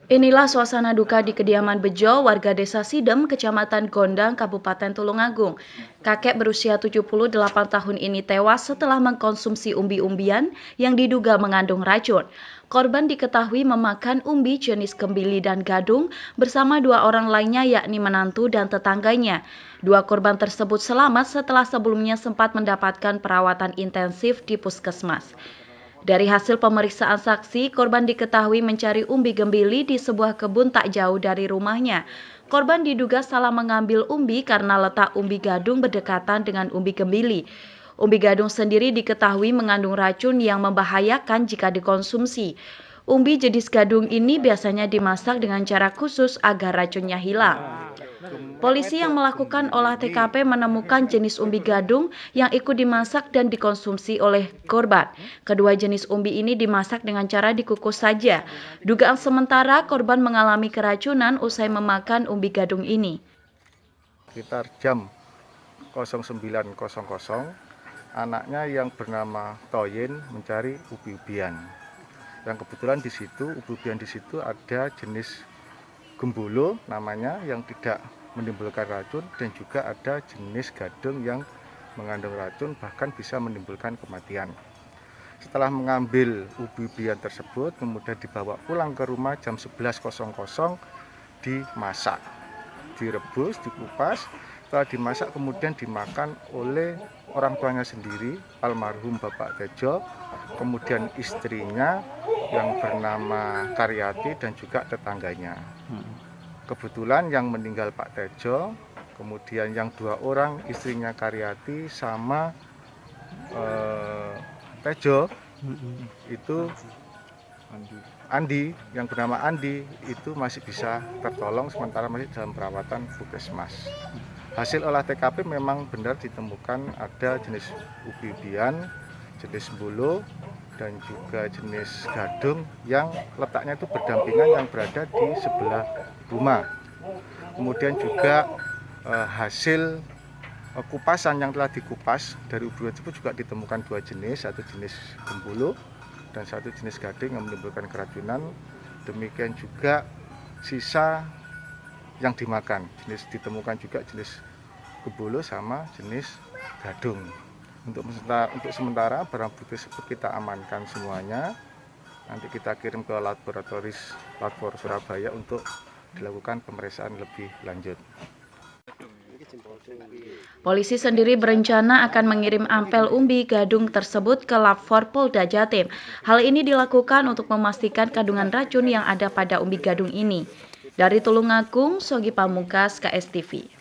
Inilah suasana duka di kediaman Bejo, warga desa Sidem, Kecamatan Gondang, Kabupaten Tulungagung. Kakek berusia 78 tahun ini tewas setelah mengkonsumsi umbi-umbian yang diduga mengandung racun. Korban diketahui memakan umbi jenis kembili dan gadung bersama dua orang lainnya yakni menantu dan tetangganya. Dua korban tersebut selamat setelah sebelumnya sempat mendapatkan perawatan intensif di puskesmas. Dari hasil pemeriksaan saksi, korban diketahui mencari umbi gembili di sebuah kebun tak jauh dari rumahnya. Korban diduga salah mengambil umbi karena letak umbi gadung berdekatan dengan umbi gembili. Umbi gadung sendiri diketahui mengandung racun yang membahayakan jika dikonsumsi. Umbi jenis gadung ini biasanya dimasak dengan cara khusus agar racunnya hilang. Polisi yang melakukan olah TKP menemukan jenis umbi gadung yang ikut dimasak dan dikonsumsi oleh korban. Kedua jenis umbi ini dimasak dengan cara dikukus saja. Dugaan sementara korban mengalami keracunan usai memakan umbi gadung ini. Sekitar jam 09.00, anaknya yang bernama Toyin mencari ubi-ubian. Yang kebetulan di situ, ubi-ubian di situ ada jenis gembolo namanya yang tidak menimbulkan racun dan juga ada jenis gadung yang mengandung racun bahkan bisa menimbulkan kematian. Setelah mengambil ubi-ubian tersebut kemudian dibawa pulang ke rumah jam 11.00 dimasak, direbus, dikupas. Setelah dimasak kemudian dimakan oleh orang tuanya sendiri, almarhum Bapak Tejo, kemudian istrinya yang bernama Karyati dan juga tetangganya. Kebetulan yang meninggal Pak Tejo, kemudian yang dua orang istrinya Karyati sama Tejo itu Andi, yang bernama Andi itu masih bisa tertolong sementara masih dalam perawatan puskesmas. Hasil olah TKP memang benar ditemukan ada jenis ubi-ubian, jenis bulu, dan juga jenis gadung yang letaknya itu berdampingan yang berada di sebelah rumah. Kemudian juga hasil kupasan yang telah dikupas dari ubi tersebut juga ditemukan dua jenis, satu jenis gembulu dan satu jenis gading yang menimbulkan keracunan. Demikian juga sisa yang dimakan, ditemukan juga jenis gembulu sama jenis gadung. Untuk sementara barang bukti tersebut kita amankan semuanya. Nanti kita kirim ke laboratoris Labor Surabaya untuk dilakukan pemeriksaan lebih lanjut. Polisi sendiri berencana akan mengirim ampel umbi gadung tersebut ke Lab 4 Polda Jatim. Hal ini dilakukan untuk memastikan kandungan racun yang ada pada umbi gadung ini. Dari Tulungagung, Sogi Pamungkas, KSTV.